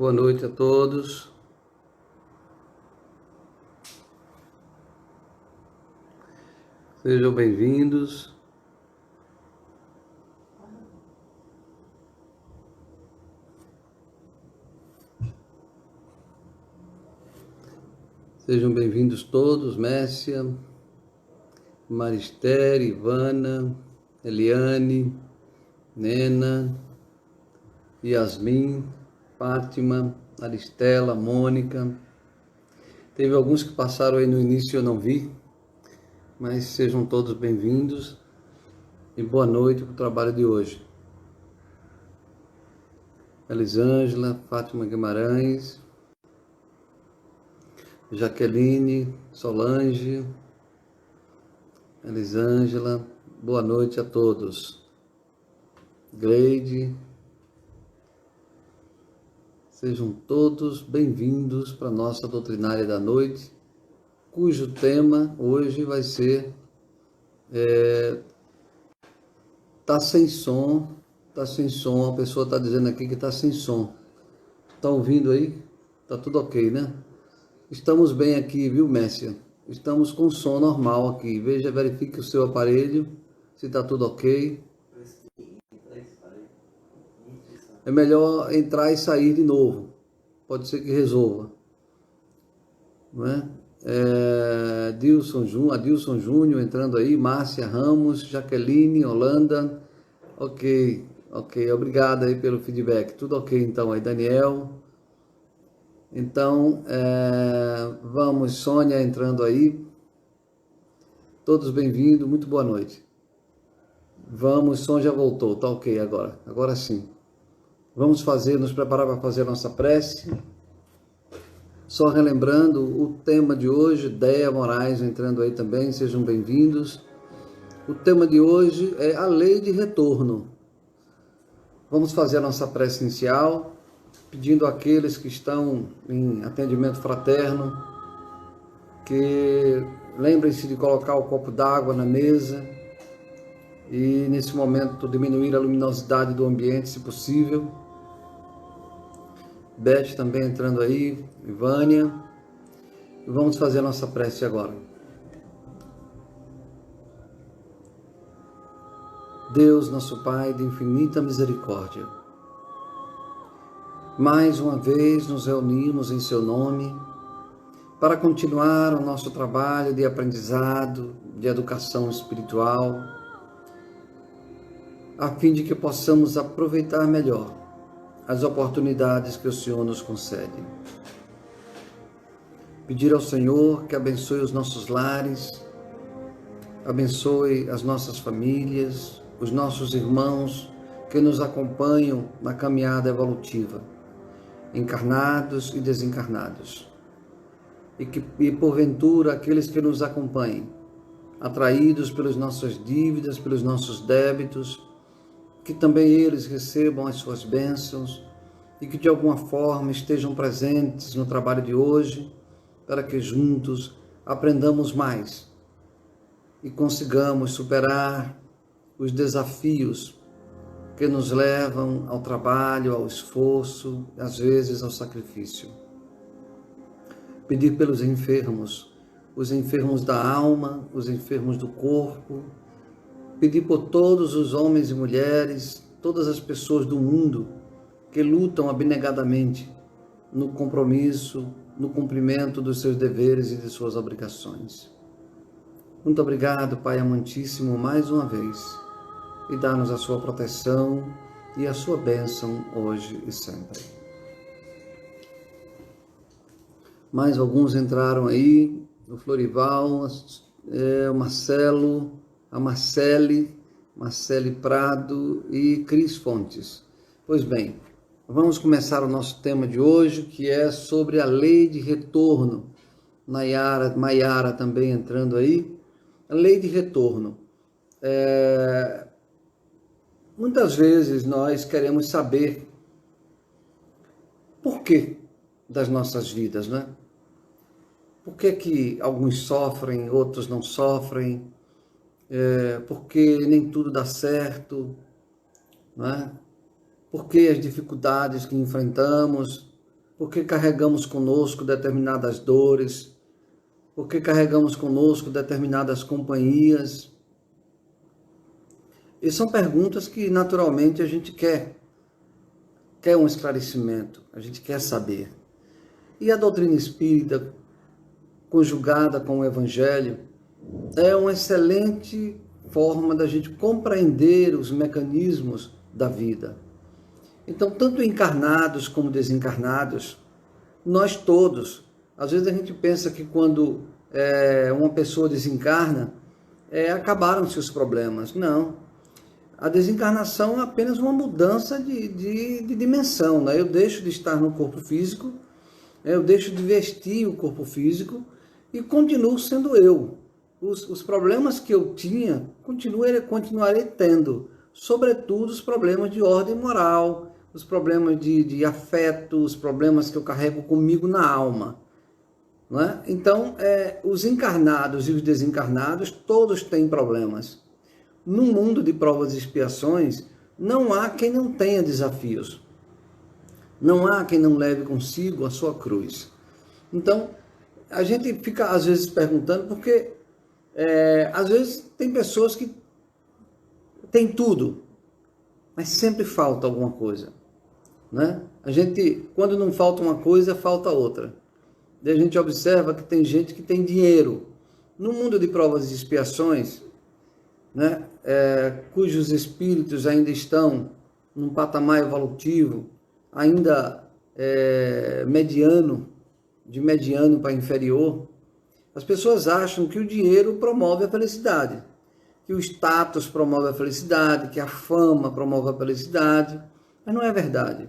Boa noite a todos. Sejam bem-vindos. Sejam bem-vindos todos, Messia, Maristere, Ivana, Eliane, Nena, Yasmin, Fátima, Aristela, Mônica. Teve alguns que passaram aí no início e eu não vi, mas sejam todos bem-vindos e boa noite para o trabalho de hoje. Elisângela, Fátima Guimarães, Jaqueline, Solange, Elisângela, boa noite a todos. Gleide, sejam todos bem-vindos para a nossa doutrinária da noite, cujo tema hoje vai ser tá sem som, a pessoa está dizendo aqui que está sem som. Tá ouvindo aí? Tá tudo ok, né? Estamos bem aqui, viu, Messia? Estamos com som normal aqui. Veja, verifique o seu aparelho, se está tudo ok. É melhor entrar e sair de novo. Pode ser que resolva. Não é? Adilson Júnior entrando aí, Márcia Ramos, Jaqueline, Holanda. Ok. Obrigado aí pelo feedback. Tudo ok então aí, Daniel. Então, vamos, Sônia entrando aí. Todos bem-vindos, muito boa noite. Vamos, Sônia já voltou, tá ok agora sim. Vamos nos preparar para fazer a nossa prece. Só relembrando o tema de hoje, Déia Moraes entrando aí também, sejam bem-vindos. O tema de hoje é a lei de retorno. Vamos fazer a nossa prece inicial, pedindo àqueles que estão em atendimento fraterno, que lembrem-se de colocar o copo d'água na mesa e, nesse momento, diminuir a luminosidade do ambiente, se possível. Beth também entrando aí, Ivânia. E vamos fazer a nossa prece agora. Deus, nosso Pai de infinita misericórdia, mais uma vez nos reunimos em seu nome para continuar o nosso trabalho de aprendizado, de educação espiritual, a fim de que possamos aproveitar melhor as oportunidades que o Senhor nos concede. Pedir ao Senhor que abençoe os nossos lares, abençoe as nossas famílias, os nossos irmãos que nos acompanham na caminhada evolutiva, encarnados e desencarnados. E porventura aqueles que nos acompanhem, atraídos pelas nossas dívidas, pelos nossos débitos, que também eles recebam as suas bênçãos e que de alguma forma estejam presentes no trabalho de hoje, para que juntos aprendamos mais e consigamos superar os desafios que nos levam ao trabalho, ao esforço, às vezes ao sacrifício. Pedir pelos enfermos, os enfermos da alma, os enfermos do corpo. Pedir por todos os homens e mulheres, todas as pessoas do mundo que lutam abnegadamente no compromisso, no cumprimento dos seus deveres e de suas obrigações. Muito obrigado, Pai amantíssimo, mais uma vez, e dá-nos a sua proteção e a sua bênção hoje e sempre. Mais alguns entraram aí, o Florival, o Marcelo, a Marcele Prado e Cris Fontes. Pois bem, vamos começar o nosso tema de hoje, que é sobre a lei de retorno. Maiara também entrando aí. A lei de retorno. Muitas vezes nós queremos saber por que das nossas vidas, né? Por que alguns sofrem, outros não sofrem? Porque nem tudo dá certo, né? Por que as dificuldades que enfrentamos? porque carregamos conosco determinadas dores, porque carregamos conosco determinadas companhias. E são perguntas que naturalmente a gente quer um esclarecimento, a gente quer saber. E a doutrina espírita, conjugada com o Evangelho, é uma excelente forma da gente compreender os mecanismos da vida. Então, tanto encarnados como desencarnados, nós todos, às vezes a gente pensa que quando uma pessoa desencarna, acabaram-se os problemas. Não. A desencarnação é apenas uma mudança de dimensão, né? Eu deixo de estar no corpo físico, eu deixo de vestir o corpo físico e continuo sendo eu. Os problemas que eu tinha, continuarei tendo, sobretudo os problemas de ordem moral, os problemas de afeto, os problemas que eu carrego comigo na alma. Não é? Então, os encarnados e os desencarnados, todos têm problemas. No mundo de provas e expiações, não há quem não tenha desafios. Não há quem não leve consigo a sua cruz. Então, a gente fica às vezes perguntando, porque às vezes tem pessoas que têm tudo, mas sempre falta alguma coisa. Né? A gente, quando não falta uma coisa, falta outra. Daí a gente observa que tem gente que tem dinheiro. No mundo de provas e expiações, né, cujos espíritos ainda estão num patamar evolutivo, ainda mediano, de mediano para inferior, as pessoas acham que o dinheiro promove a felicidade, que o status promove a felicidade, que a fama promove a felicidade, mas não é verdade.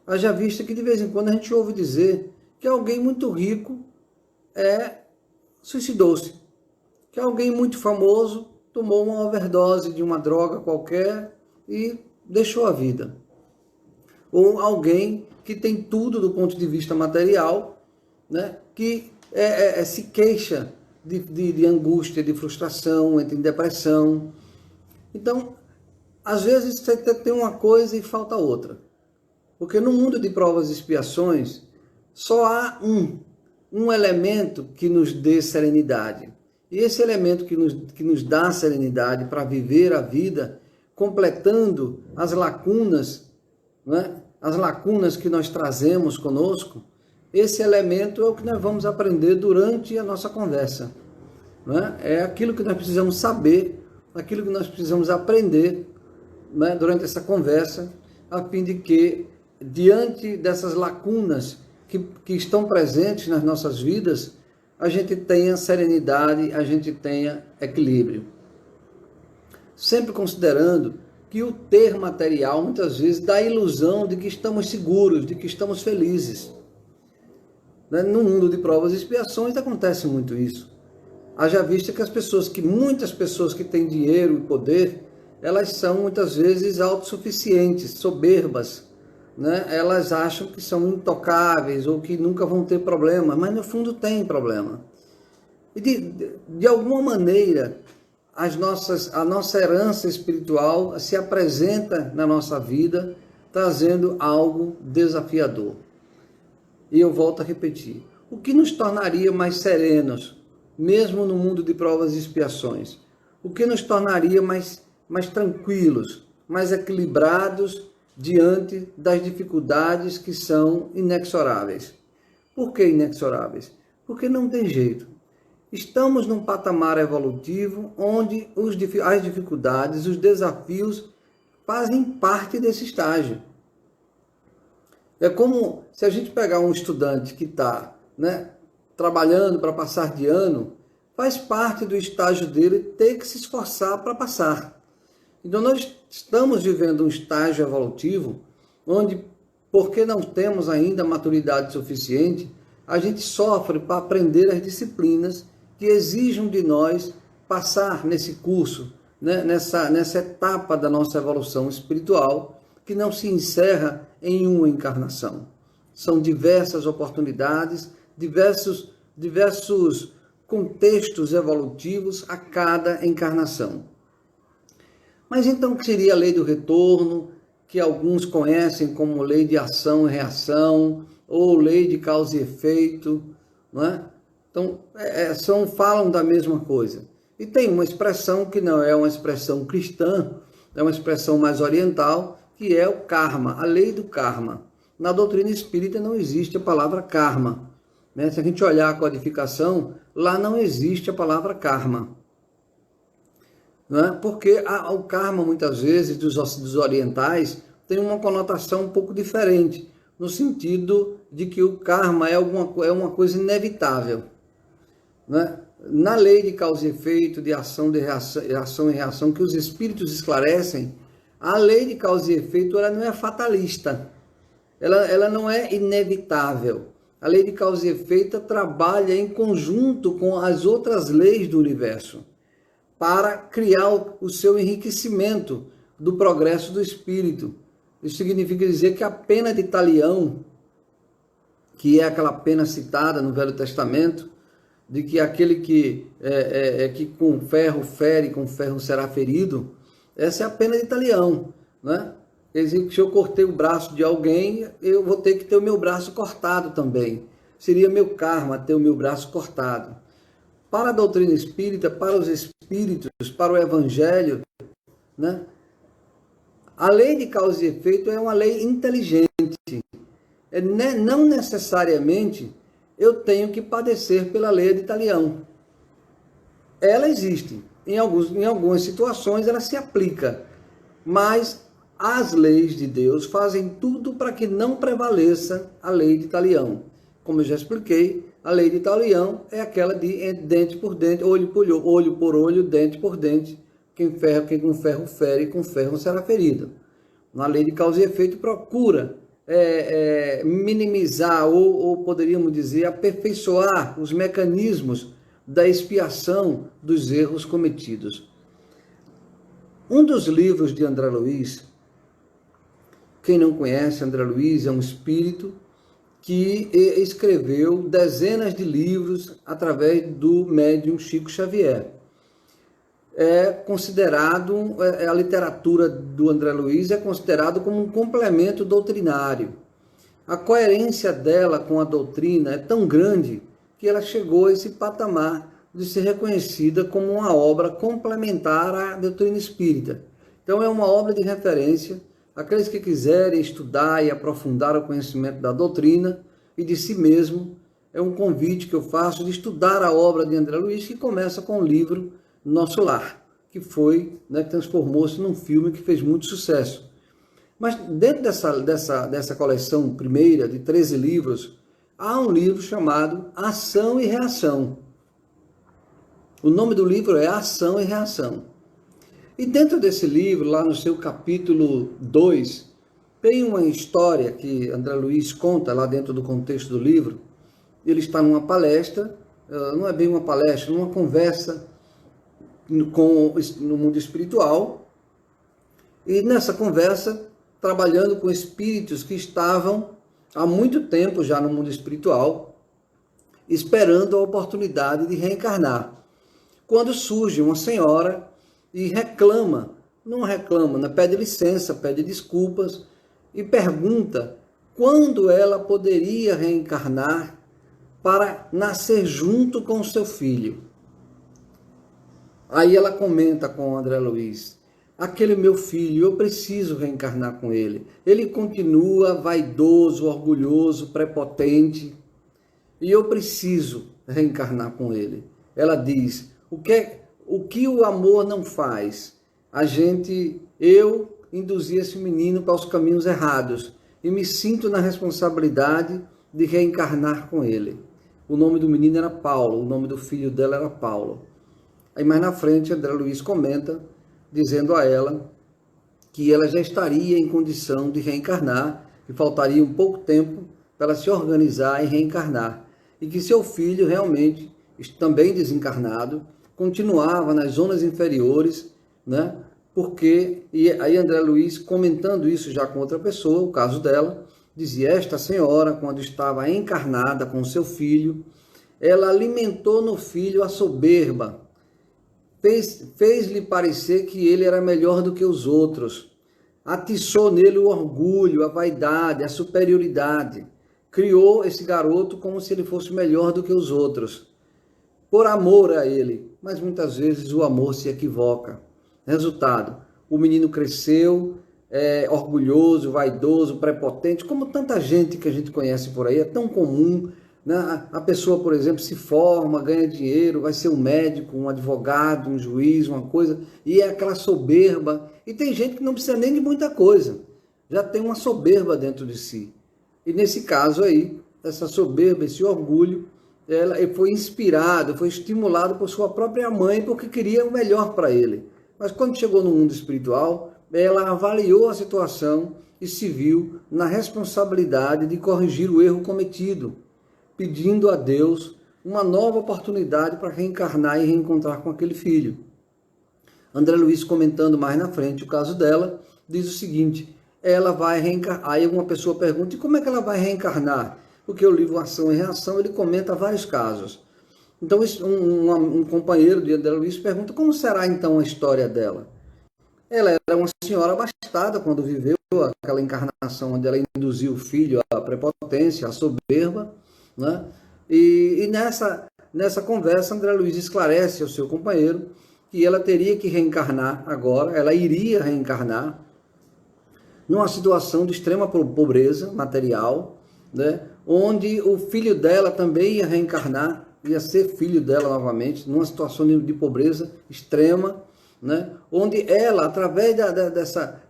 Haja vista que de vez em quando a gente ouve dizer que alguém muito rico suicidou-se, que alguém muito famoso tomou uma overdose de uma droga qualquer e deixou a vida. Ou alguém que tem tudo do ponto de vista material, né, que se queixa de angústia, de frustração, entra em depressão. Então, às vezes você tem uma coisa e falta outra. Porque no mundo de provas e expiações, só há um elemento que nos dê serenidade. E esse elemento que nos dá serenidade para viver a vida, completando as lacunas, né? As lacunas que nós trazemos conosco, esse elemento é o que nós vamos aprender durante a nossa conversa. Né? É aquilo que nós precisamos saber, aquilo que nós precisamos aprender, né, durante essa conversa, a fim de que, diante dessas lacunas que estão presentes nas nossas vidas, a gente tenha serenidade, a gente tenha equilíbrio. Sempre considerando que o ter material, muitas vezes, dá a ilusão de que estamos seguros, de que estamos felizes. No mundo de provas e expiações acontece muito isso. Haja vista que muitas pessoas que têm dinheiro e poder, elas são muitas vezes autossuficientes, soberbas, né? Elas acham que são intocáveis ou que nunca vão ter problema, mas no fundo tem problema. E de alguma maneira, a nossa herança espiritual se apresenta na nossa vida, trazendo algo desafiador. E eu volto a repetir, o que nos tornaria mais serenos, mesmo no mundo de provas e expiações? O que nos tornaria mais tranquilos, mais equilibrados diante das dificuldades que são inexoráveis? Por que inexoráveis? Porque não tem jeito. Estamos num patamar evolutivo onde as dificuldades, os desafios fazem parte desse estágio. É como se a gente pegar um estudante que está, né, trabalhando para passar de ano, faz parte do estágio dele ter que se esforçar para passar. Então nós estamos vivendo um estágio evolutivo onde, porque não temos ainda maturidade suficiente, a gente sofre para aprender as disciplinas que exijam de nós passar nesse curso, né, nessa etapa da nossa evolução espiritual, que não se encerra em uma encarnação. São diversas oportunidades, diversos contextos evolutivos a cada encarnação. Mas então, o que seria a lei do retorno, que alguns conhecem como lei de ação e reação, ou lei de causa e efeito, não é? Então, falam da mesma coisa. E tem uma expressão que não é uma expressão cristã, é uma expressão mais oriental, que é o karma, a lei do karma. Na doutrina espírita não existe a palavra karma, né? Se a gente olhar a codificação, lá não existe a palavra karma. Né? Porque o karma, muitas vezes, dos orientais, tem uma conotação um pouco diferente, no sentido de que o karma é uma coisa inevitável. Né? Na lei de causa e efeito, de ação e reação, que os espíritos esclarecem, a lei de causa e efeito ela não é fatalista, ela não é inevitável. A lei de causa e efeito trabalha em conjunto com as outras leis do universo, para criar o seu enriquecimento do progresso do espírito. Isso significa dizer que a pena de talião, que é aquela pena citada no Velho Testamento, de que aquele que com ferro fere, com ferro será ferido, essa é a pena de talião, né? Quer dizer que se eu cortei o braço de alguém, eu vou ter que ter o meu braço cortado também. Seria meu karma ter o meu braço cortado. Para a doutrina espírita, para os espíritos, para o evangelho, né? A lei de causa e efeito é uma lei inteligente. Não necessariamente eu tenho que padecer pela lei de talião. Ela existe. Em algumas situações ela se aplica. Mas as leis de Deus fazem tudo para que não prevaleça a lei de talião. Como eu já expliquei, a lei de talião é aquela de dente por dente, olho por olho, dente por dente. Quem com ferro fere, com ferro será ferido. Na lei de causa e efeito procura minimizar ou poderíamos dizer aperfeiçoar os mecanismos da expiação dos erros cometidos. Um dos livros de André Luiz, quem não conhece, André Luiz é um espírito que escreveu dezenas de livros através do médium Chico Xavier. É considerado, a literatura do André Luiz é considerado como um complemento doutrinário. A coerência dela com a doutrina é tão grande que ela chegou a esse patamar de ser reconhecida como uma obra complementar à doutrina espírita. Então é uma obra de referência. Aqueles que quiserem estudar e aprofundar o conhecimento da doutrina e de si mesmo, é um convite que eu faço de estudar a obra de André Luiz, que começa com o livro Nosso Lar, que foi, né, transformou-se num filme que fez muito sucesso. Mas dentro dessa coleção primeira, de 13 livros, há um livro chamado Ação e Reação. O nome do livro é Ação e Reação. E dentro desse livro, lá no seu capítulo 2, tem uma história que André Luiz conta lá dentro do contexto do livro. Ele está numa palestra, não é bem uma palestra, numa conversa no mundo espiritual, e nessa conversa, trabalhando com espíritos que estavam há muito tempo já no mundo espiritual, esperando a oportunidade de reencarnar. Quando surge uma senhora e pede licença, pede desculpas e pergunta quando ela poderia reencarnar para nascer junto com seu filho. Aí ela comenta com o André Luiz: aquele meu filho, eu preciso reencarnar com ele. Ele continua vaidoso, orgulhoso, prepotente, e eu preciso reencarnar com ele. Ela diz: o que o amor não faz? Eu induzi esse menino para os caminhos errados e me sinto na responsabilidade de reencarnar com ele. O nome do menino era Paulo, o nome do filho dela era Paulo. Aí mais na frente, André Luiz comenta, dizendo a ela que ela já estaria em condição de reencarnar, e faltaria um pouco tempo para ela se organizar e reencarnar. E que seu filho realmente, também desencarnado, continuava nas zonas inferiores, né? Porque, e aí André Luiz, comentando isso já com outra pessoa, o caso dela, dizia: esta senhora, quando estava encarnada com seu filho, ela alimentou no filho a soberba, fez-lhe parecer que ele era melhor do que os outros, atiçou nele o orgulho, a vaidade, a superioridade. criou esse garoto como se ele fosse melhor do que os outros, por amor a ele, mas muitas vezes o amor se equivoca. Resultado, o menino cresceu, orgulhoso, vaidoso, prepotente, como tanta gente que a gente conhece por aí, é tão comum, né? A pessoa, por exemplo, se forma, ganha dinheiro, vai ser um médico, um advogado, um juiz, uma coisa, e é aquela soberba. E tem gente que não precisa nem de muita coisa, já tem uma soberba dentro de si. E nesse caso aí, essa soberba, esse orgulho, ele foi inspirado, foi estimulado por sua própria mãe, porque queria o melhor para ele. Mas quando chegou no mundo espiritual, ela avaliou a situação e se viu na responsabilidade de corrigir o erro cometido, pedindo a Deus uma nova oportunidade para reencarnar e reencontrar com aquele filho. André Luiz, comentando mais na frente o caso dela, diz o seguinte: ela vai reencarnar. Aí uma pessoa pergunta: e como é que ela vai reencarnar? Porque o livro Ação e Reação, ele comenta vários casos. Então um companheiro de André Luiz pergunta: como será então a história dela? Ela era uma senhora abastada quando viveu aquela encarnação onde ela induziu o filho à prepotência, à soberba, né? E nessa conversa, André Luiz esclarece ao seu companheiro que ela teria que reencarnar agora, ela iria reencarnar numa situação de extrema pobreza material, né? Onde o filho dela também ia reencarnar, ia ser filho dela novamente, numa situação de pobreza extrema, né? Onde ela, através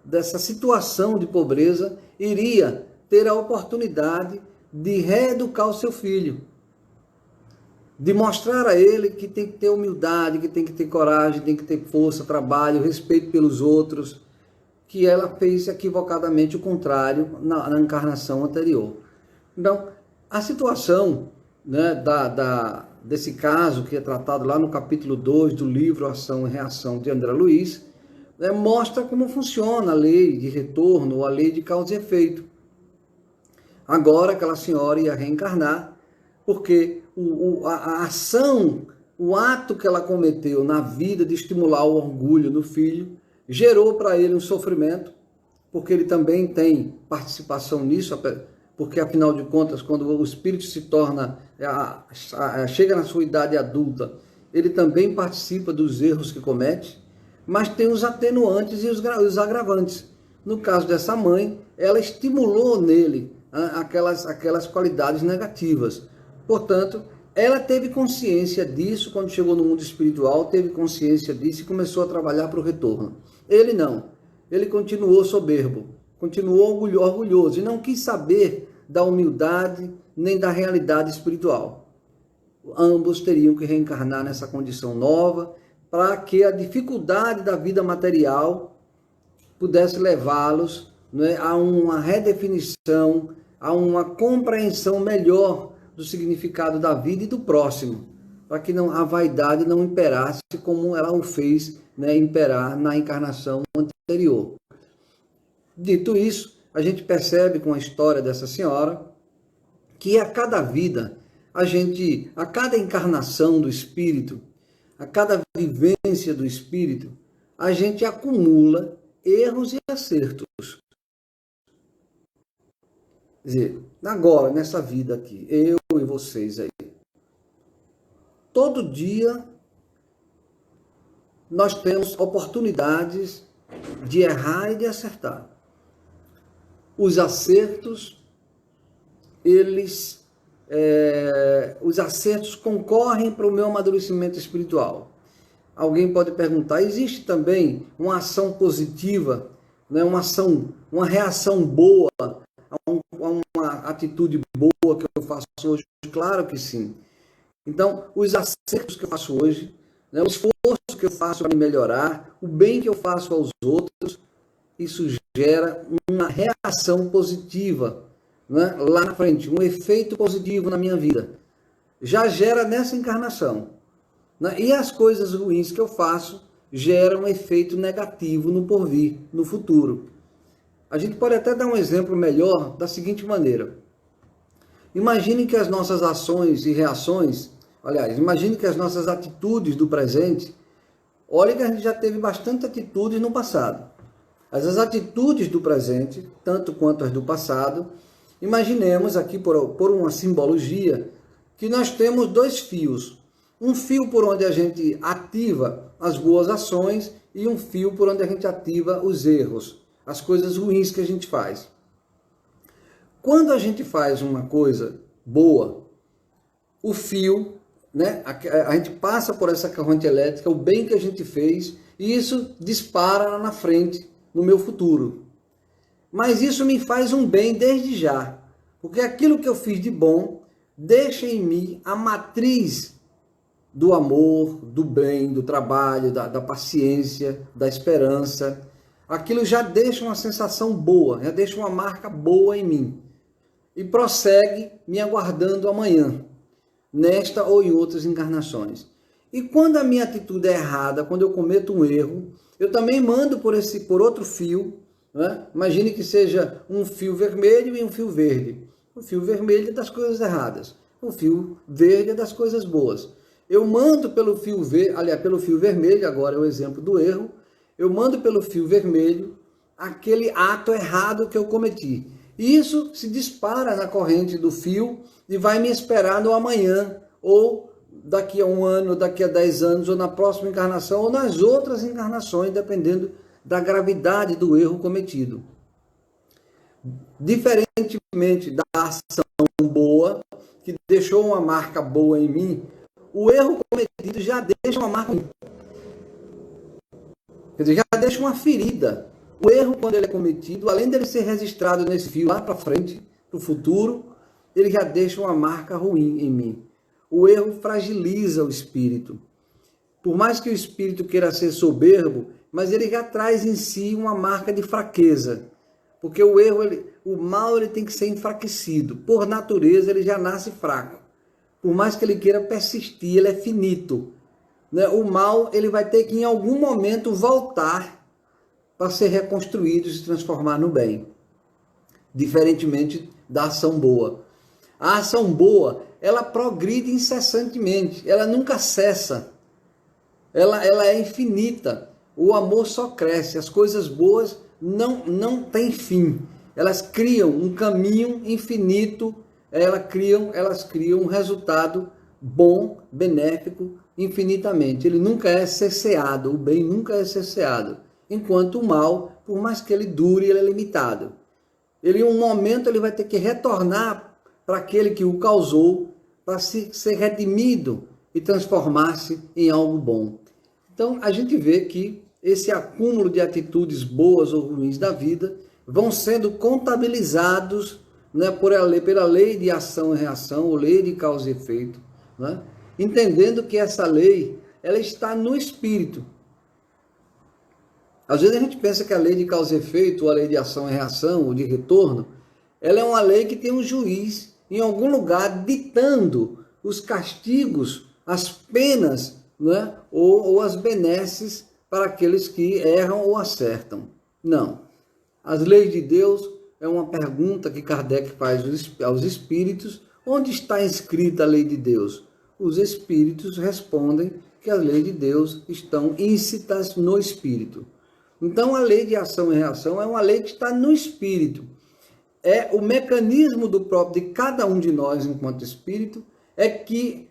dessa situação de pobreza, iria ter a oportunidade de reeducar o seu filho, de mostrar a ele que tem que ter humildade, que tem que ter coragem, tem que ter força, trabalho, respeito pelos outros, que ela fez equivocadamente o contrário na encarnação anterior. Então, a situação, né, desse caso, que é tratado lá no capítulo 2 do livro Ação e Reação de André Luiz, mostra como funciona a lei de retorno, ou a lei de causa e efeito. Agora aquela senhora ia reencarnar, porque a ação, o ato que ela cometeu na vida de estimular o orgulho no filho, gerou para ele um sofrimento, porque ele também tem participação nisso, porque afinal de contas, quando o espírito se torna, chega na sua idade adulta, ele também participa dos erros que comete, mas tem os atenuantes e os agravantes. No caso dessa mãe, ela estimulou nele aquelas qualidades negativas. Portanto, ela teve consciência disso quando chegou no mundo espiritual, teve consciência disso e começou a trabalhar para o retorno. Ele não. Ele continuou soberbo, continuou orgulhoso e não quis saber da humildade nem da realidade espiritual. Ambos teriam que reencarnar nessa condição nova para que a dificuldade da vida material pudesse levá-los, né, a uma redefinição, a uma compreensão melhor do significado da vida e do próximo, para que a vaidade não imperasse como ela o fez, né, imperar na encarnação anterior. Dito isso, a gente percebe com a história dessa senhora que a cada vida, a cada encarnação do espírito, a cada vivência do espírito, a gente acumula erros e acertos. Quer dizer, agora, nessa vida aqui, eu e vocês aí, todo dia nós temos oportunidades de errar e de acertar. Os acertos, os acertos concorrem para o meu amadurecimento espiritual. Alguém pode perguntar: existe também uma ação positiva, né, uma reação boa a uma atitude boa que eu faço hoje? Claro que sim. Então, os acertos que eu faço hoje, né, o esforço que eu faço para me melhorar, o bem que eu faço aos outros, isso gera uma reação positiva, né, lá na frente, um efeito positivo na minha vida. Já gera nessa encarnação. Né, e as coisas ruins que eu faço geram um efeito negativo no porvir, no futuro. A gente pode até dar um exemplo melhor da seguinte maneira. Imagine que as nossas ações e reações, imagine que as nossas atitudes do presente, olha que a gente já teve bastante atitudes no passado. As atitudes do presente, tanto quanto as do passado, Imaginemos aqui, por uma simbologia, que nós temos dois fios. Um fio por onde a gente ativa as boas ações e um fio por onde a gente ativa os erros, as coisas ruins que a gente faz. Quando a gente faz uma coisa boa, o fio, né, a gente passa por essa corrente elétrica, o bem que a gente fez, e isso dispara lá na frente, no meu futuro. Mas isso me faz um bem desde já, porque aquilo que eu fiz de bom deixa em mim a matriz do amor, do bem, do trabalho, da paciência, da esperança. Aquilo já deixa uma sensação boa, já deixa uma marca boa em mim. E prossegue me aguardando amanhã, nesta ou em outras encarnações. E quando a minha atitude é errada, quando eu cometo um erro, eu também mando por outro fio, né? Imagine que seja um fio vermelho e um fio verde. O fio vermelho é das coisas erradas, o fio verde é das coisas boas. Eu mando pelo fio pelo fio vermelho, agora é o exemplo do erro, eu mando pelo fio vermelho aquele ato errado que eu cometi. E isso se dispara na corrente do fio e vai me esperar no amanhã, ou daqui a 1 ano, daqui a 10 anos, ou na próxima encarnação, ou nas outras encarnações, dependendo da gravidade do erro cometido. Diferentemente da ação boa, que deixou uma marca boa em mim, o erro cometido já deixa uma marca, quer dizer, já deixa uma ferida. O erro, quando ele é cometido, além dele ser registrado nesse fio lá para frente, para o futuro, ele já deixa uma marca ruim em mim. O erro fragiliza o espírito. Por mais que o espírito queira ser soberbo, mas ele já traz em si uma marca de fraqueza. Porque o mal ele tem que ser enfraquecido. Por natureza, ele já nasce fraco. Por mais que ele queira persistir, ele é finito. Né? O mal ele vai ter que, em algum momento, voltar para ser reconstruído e se transformar no bem. Diferentemente da ação boa. A ação boa, ela progride incessantemente. Ela nunca cessa. Ela é infinita. O amor só cresce. As coisas boas não têm fim. Elas criam um caminho infinito. Elas criam um resultado bom, benéfico, infinitamente. Ele nunca é cesseado. O bem nunca é cesseado. Enquanto o mal, por mais que ele dure, ele é limitado. Em um momento ele vai ter que retornar para aquele que o causou, para ser redimido e transformar-se em algo bom. Então a gente vê que esse acúmulo de atitudes boas ou ruins da vida vão sendo contabilizados, né, pela lei de ação e reação, ou lei de causa e efeito, né? Entendendo que essa lei ela está no espírito. Às vezes a gente pensa que a lei de causa e efeito, ou a lei de ação e reação, ou de retorno, ela é uma lei que tem um juiz em algum lugar ditando os castigos, as penas, né? ou as benesses para aqueles que erram ou acertam. Não. As leis de Deus é uma pergunta que Kardec faz aos espíritos. Onde está escrita a lei de Deus? Os espíritos respondem que as leis de Deus estão íncitas no espírito. Então a lei de ação e reação é uma lei que está no espírito. É o mecanismo do próprio de cada um de nós enquanto espírito que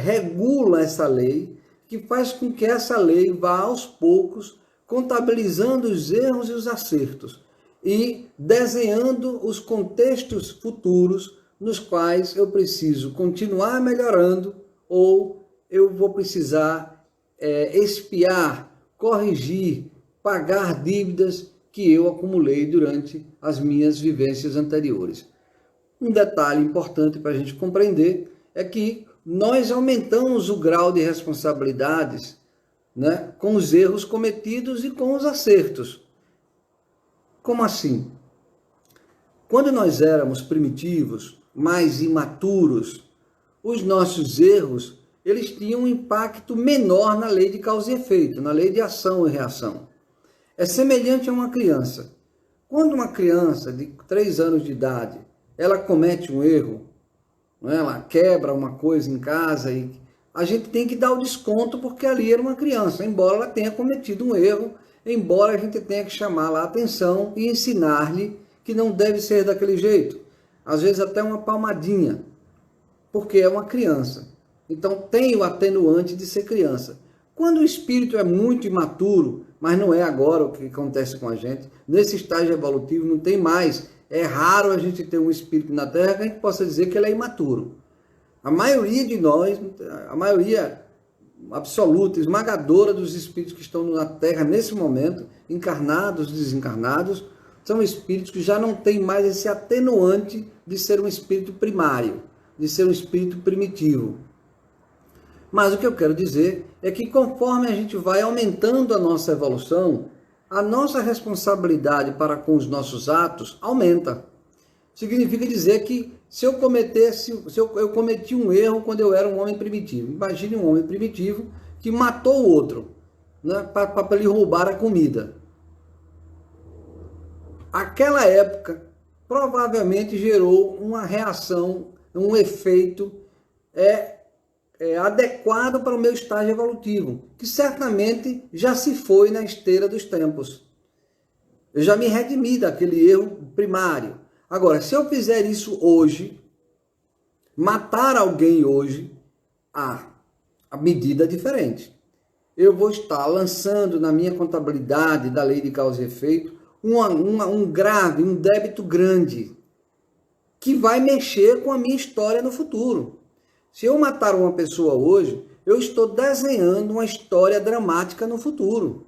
regula essa lei, que faz com que essa lei vá aos poucos contabilizando os erros e os acertos e desenhando os contextos futuros nos quais eu preciso continuar melhorando ou eu vou precisar expiar, corrigir, pagar dívidas que eu acumulei durante as minhas vivências anteriores. Um detalhe importante para a gente compreender é que nós aumentamos o grau de responsabilidades, né, com os erros cometidos e com os acertos. Como assim? Quando nós éramos primitivos, mais imaturos, os nossos erros eles tinham um impacto menor na lei de causa e efeito, na lei de ação e reação. É semelhante a uma criança. Quando uma criança de 3 anos de idade, ela comete um erro, né? Ela quebra uma coisa em casa, e a gente tem que dar o desconto porque ali era uma criança, embora ela tenha cometido um erro, embora a gente tenha que chamar a atenção e ensinar-lhe que não deve ser daquele jeito. às vezes até uma palmadinha, porque é uma criança. Então tem o atenuante de ser criança. Quando o espírito é muito imaturo, mas não é agora o que acontece com a gente, nesse estágio evolutivo não tem mais. É raro a gente ter um espírito na Terra que a gente possa dizer que ele é imaturo. A maioria de nós, a maioria absoluta, esmagadora dos espíritos que estão na Terra nesse momento, encarnados, desencarnados, são espíritos que já não têm mais esse atenuante de ser um espírito primário, de ser um espírito primitivo. Mas o que eu quero dizer é que conforme a gente vai aumentando a nossa evolução, a nossa responsabilidade para com os nossos atos aumenta. Significa dizer que se eu cometi um erro quando eu era um homem primitivo. Imagine um homem primitivo que matou o outro, né, para lhe roubar a comida. Aquela época provavelmente gerou uma reação, um efeito adequado para o meu estágio evolutivo, que certamente já se foi na esteira dos tempos. Eu já me redimi daquele erro primário. Agora, se eu fizer isso hoje, matar alguém hoje, a medida é diferente. Eu vou estar lançando na minha contabilidade da lei de causa e efeito um débito grande, que vai mexer com a minha história no futuro. Se eu matar uma pessoa hoje, eu estou desenhando uma história dramática no futuro.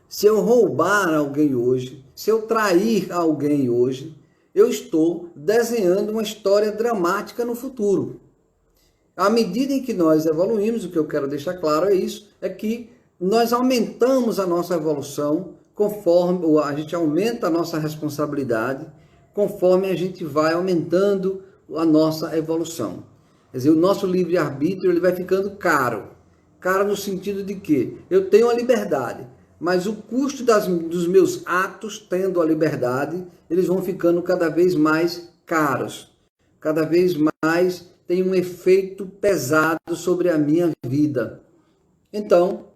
Se eu roubar alguém hoje, se eu trair alguém hoje, eu estou desenhando uma história dramática no futuro. À medida em que nós evoluímos, o que eu quero deixar claro é isso, é que nós aumentamos a nossa evolução conforme a gente aumenta a nossa responsabilidade, conforme a gente vai aumentando a nossa evolução. Quer dizer, o nosso livre-arbítrio ele vai ficando caro. Caro no sentido de que eu tenho a liberdade, mas o custo dos meus atos, tendo a liberdade, eles vão ficando cada vez mais caros. Cada vez mais tem um efeito pesado sobre a minha vida. Então,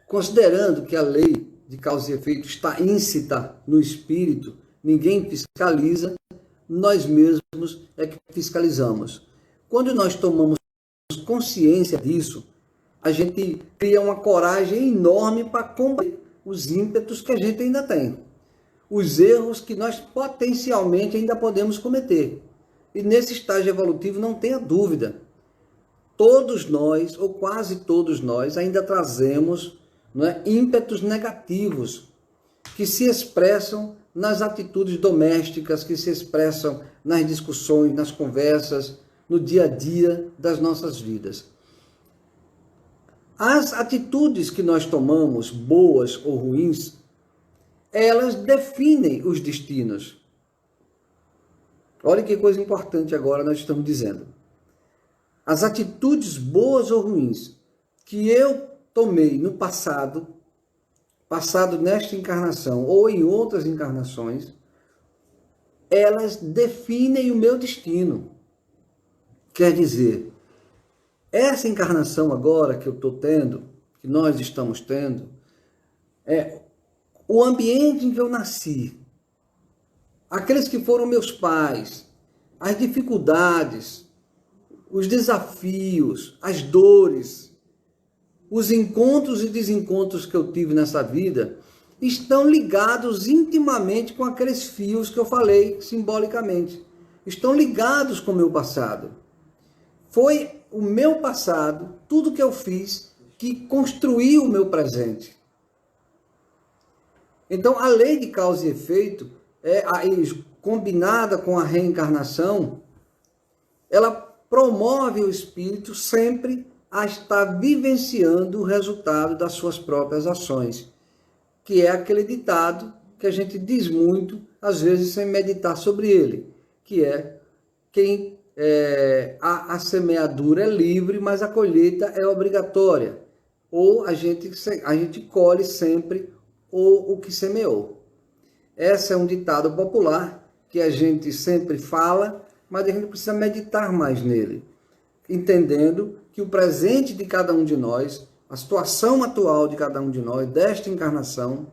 considerando que a lei de causa e efeito está íncita no espírito, ninguém fiscaliza, nós mesmos é que fiscalizamos. Quando nós tomamos consciência disso, a gente cria uma coragem enorme para combater os ímpetos que a gente ainda tem, os erros que nós potencialmente ainda podemos cometer. E nesse estágio evolutivo, não tenha dúvida, todos nós, ou quase todos nós, ainda trazemos, não é, ímpetos negativos que se expressam nas atitudes domésticas, que se expressam nas discussões, nas conversas, no dia a dia das nossas vidas. As atitudes que nós tomamos, boas ou ruins, elas definem os destinos. Olha que coisa importante agora nós estamos dizendo. As atitudes boas ou ruins que eu tomei no passado nesta encarnação ou em outras encarnações, elas definem o meu destino. Quer dizer, essa encarnação agora que eu estou tendo, que nós estamos tendo, o ambiente em que eu nasci, aqueles que foram meus pais, as dificuldades, os desafios, as dores, os encontros e desencontros que eu tive nessa vida, estão ligados intimamente com aqueles fios que eu falei simbolicamente. Estão ligados com o meu passado. Foi o meu passado, tudo que eu fiz, que construiu o meu presente. Então, a lei de causa e efeito, combinada com a reencarnação, ela promove o espírito sempre a estar vivenciando o resultado das suas próprias ações, que é aquele ditado que a gente diz muito, às vezes sem meditar sobre ele, que é a semeadura é livre, mas a colheita é obrigatória. Ou a gente colhe sempre o que semeou. Esse é um ditado popular que a gente sempre fala, mas a gente precisa meditar mais nele, entendendo que o presente de cada um de nós, a situação atual de cada um de nós, desta encarnação,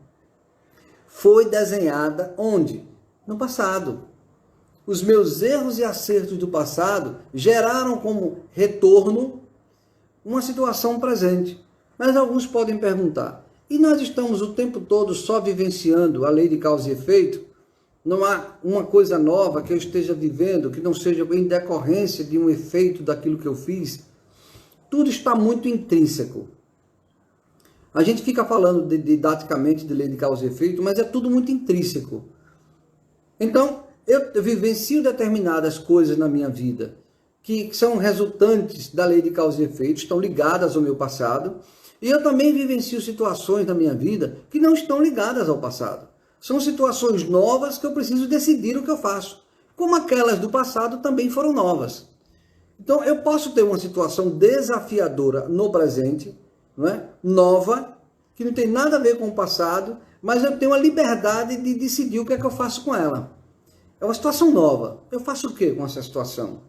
foi desenhada onde? No passado. os meus erros e acertos do passado geraram como retorno uma situação presente. Mas alguns podem perguntar, e nós estamos o tempo todo só vivenciando a lei de causa e efeito? Não há uma coisa nova que eu esteja vivendo que não seja em decorrência de um efeito daquilo que eu fiz? Tudo está muito intrínseco. A gente fica falando didaticamente de lei de causa e efeito, mas é tudo muito intrínseco. Então, eu vivencio determinadas coisas na minha vida que são resultantes da lei de causa e efeito, estão ligadas ao meu passado, e eu também vivencio situações na minha vida que não estão ligadas ao passado. São situações novas que eu preciso decidir o que eu faço, como aquelas do passado também foram novas. Então, eu posso ter uma situação desafiadora no presente, não é? Nova, que não tem nada a ver com o passado, mas eu tenho a liberdade de decidir o que é que eu faço com ela. É uma situação nova. Eu faço o que com essa situação?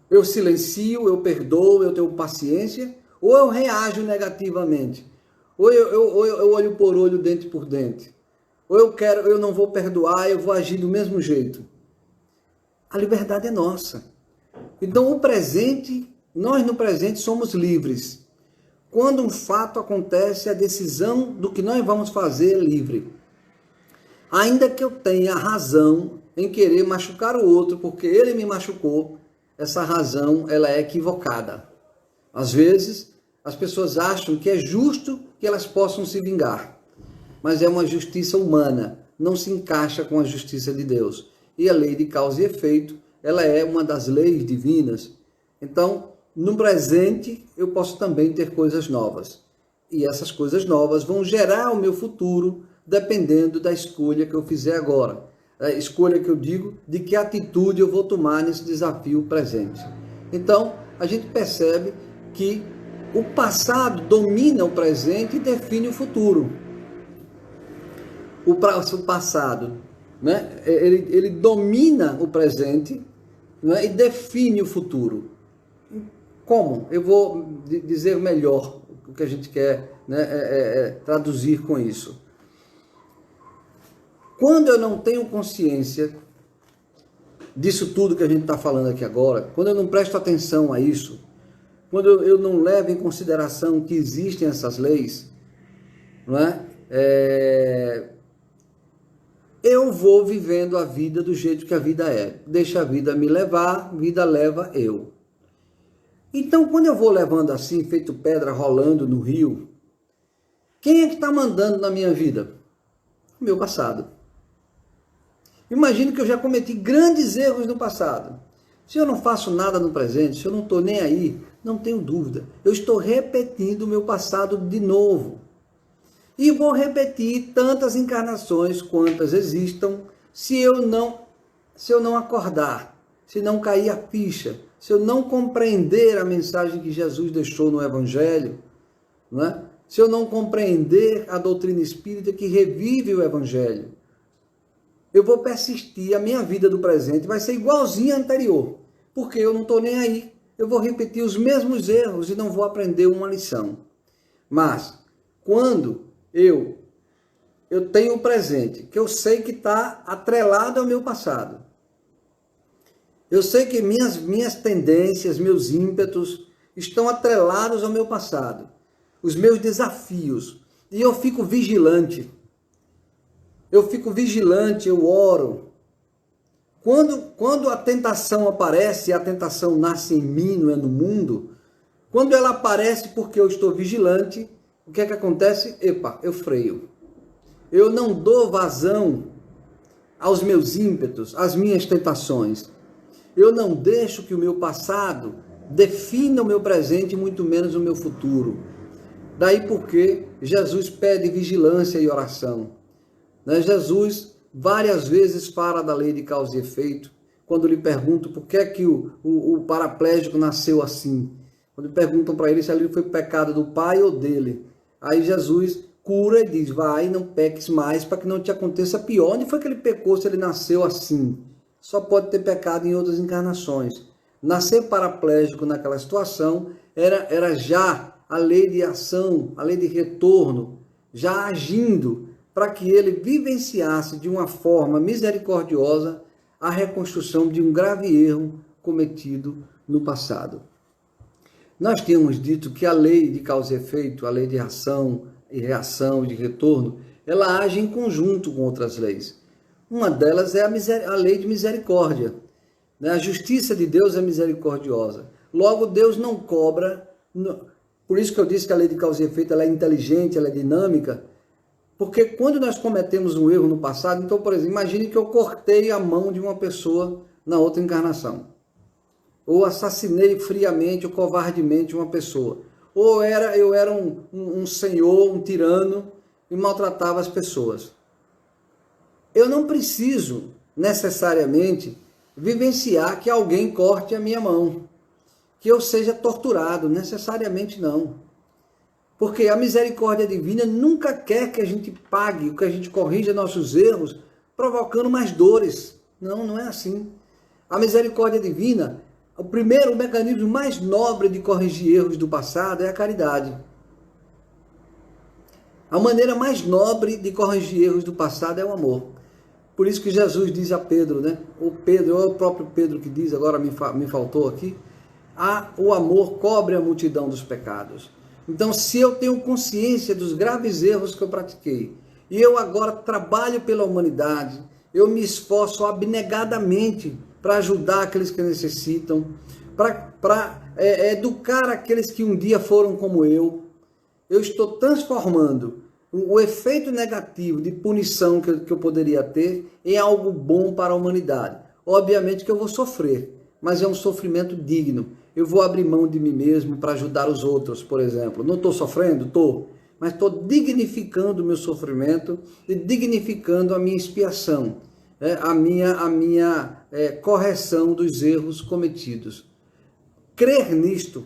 Eu silencio, eu perdoo, eu tenho paciência, ou eu reajo negativamente? Ou eu olho por olho, dente por dente? Ou eu não vou perdoar, eu vou agir do mesmo jeito? A liberdade é nossa. Então, o presente, nós no presente somos livres. Quando um fato acontece, a decisão do que nós vamos fazer é livre. Ainda que eu tenha razão em querer machucar o outro, porque ele me machucou, essa razão ela é equivocada. Às vezes, as pessoas acham que é justo que elas possam se vingar, mas é uma justiça humana, não se encaixa com a justiça de Deus. E a lei de causa e efeito, ela é uma das leis divinas. Então, no presente, eu posso também ter coisas novas. E essas coisas novas vão gerar o meu futuro, dependendo da escolha que eu fizer agora. A escolha que eu digo, de que atitude eu vou tomar nesse desafio presente. Então, a gente percebe que o passado domina o presente e define o futuro. O passado, né? Ele domina o presente, né? E define o futuro. Como? Eu vou dizer melhor o que a gente quer, né, traduzir com isso. Quando eu não tenho consciência disso tudo que a gente está falando aqui agora, quando eu não presto atenção a isso, quando eu não levo em consideração que existem essas leis, não é? Eu vou vivendo a vida do jeito que a vida é. Deixa a vida me levar, vida leva eu. Então, quando eu vou levando assim, feito pedra rolando no rio, quem é que está mandando na minha vida? O meu passado. Imagino que eu já cometi grandes erros no passado. Se eu não faço nada no presente, se eu não estou nem aí, não tenho dúvida. Eu estou repetindo o meu passado de novo. E vou repetir tantas encarnações quantas existam, se eu não acordar, se não cair a ficha, se eu não compreender a mensagem que Jesus deixou no Evangelho, não é? Se eu não compreender a doutrina espírita que revive o Evangelho, eu vou persistir, a minha vida do presente vai ser igualzinha à anterior, porque eu não estou nem aí, eu vou repetir os mesmos erros e não vou aprender uma lição. Mas, quando eu tenho o presente, que eu sei que está atrelado ao meu passado, eu sei que minhas tendências, meus ímpetos estão atrelados ao meu passado, os meus desafios, e eu fico vigilante. Eu oro. Quando a tentação aparece, a tentação nasce em mim, não é no mundo, quando ela aparece porque eu estou vigilante, o que é que acontece? Eu freio. Eu não dou vazão aos meus ímpetos, às minhas tentações. Eu não deixo que o meu passado defina o meu presente, muito menos o meu futuro. Daí porque Jesus pede vigilância e oração. Jesus várias vezes fala da lei de causa e efeito, quando lhe perguntam por que é que o paraplégico nasceu assim. Quando perguntam para ele se ali foi pecado do pai ou dele. Aí Jesus cura e diz, vai, não peques mais para que não te aconteça pior. Onde foi que ele pecou se ele nasceu assim? Só pode ter pecado em outras encarnações. Nascer paraplégico naquela situação era já a lei de ação, a lei de retorno, já agindo para que ele vivenciasse de uma forma misericordiosa a reconstrução de um grave erro cometido no passado. Nós tínhamos dito que a lei de causa e efeito, a lei de ação e reação e de retorno, ela age em conjunto com outras leis. Uma delas é a lei de misericórdia. A justiça de Deus é misericordiosa. Logo, Deus não cobra. Por isso que eu disse que a lei de causa e efeito ela é inteligente, ela é dinâmica. Porque quando nós cometemos um erro no passado, então, por exemplo, imagine que eu cortei a mão de uma pessoa na outra encarnação. Ou assassinei friamente ou covardemente uma pessoa. Ou eu era um senhor, um tirano e maltratava as pessoas. Eu não preciso necessariamente vivenciar que alguém corte a minha mão, que eu seja torturado, necessariamente não. Porque a misericórdia divina nunca quer que a gente pague, que a gente corrija nossos erros, provocando mais dores. Não, não é assim. A misericórdia divina, o mecanismo mais nobre de corrigir erros do passado é a caridade. A maneira mais nobre de corrigir erros do passado é o amor. Por isso que Jesus diz a Pedro, né? O Pedro, é o próprio Pedro que diz, agora me faltou aqui, o amor cobre a multidão dos pecados. Então, se eu tenho consciência dos graves erros que eu pratiquei, e eu agora trabalho pela humanidade, eu me esforço abnegadamente para ajudar aqueles que necessitam, para educar aqueles que um dia foram como eu estou transformando o efeito negativo de punição que eu poderia ter em algo bom para a humanidade. Obviamente que eu vou sofrer, mas é um sofrimento digno. Eu vou abrir mão de mim mesmo para ajudar os outros, por exemplo. Não estou sofrendo? Estou. Mas estou dignificando o meu sofrimento e dignificando a minha expiação, a minha correção dos erros cometidos. Crer nisto,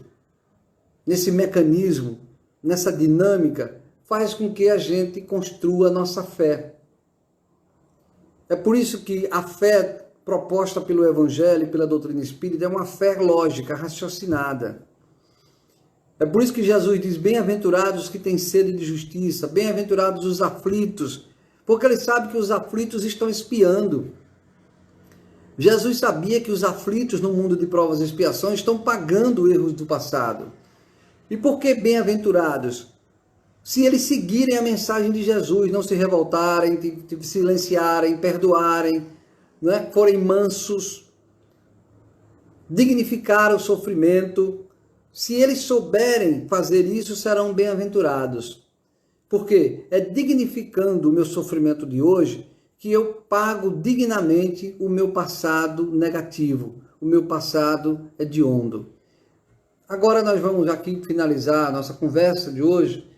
nesse mecanismo, nessa dinâmica, faz com que a gente construa a nossa fé. É por isso que a fé proposta pelo Evangelho e pela doutrina espírita é uma fé lógica, raciocinada. É por isso que Jesus diz, bem-aventurados que têm sede de justiça, bem-aventurados os aflitos, porque ele sabe que os aflitos estão espiando. Jesus sabia que os aflitos no mundo de provas e expiações estão pagando erros do passado. E por que bem-aventurados? Se eles seguirem a mensagem de Jesus, não se revoltarem, silenciarem, perdoarem, né? Forem mansos, dignificar o sofrimento, se eles souberem fazer isso, serão bem-aventurados. Porque é dignificando o meu sofrimento de hoje que eu pago dignamente o meu passado negativo, o meu passado hediondo. Agora nós vamos aqui finalizar a nossa conversa de hoje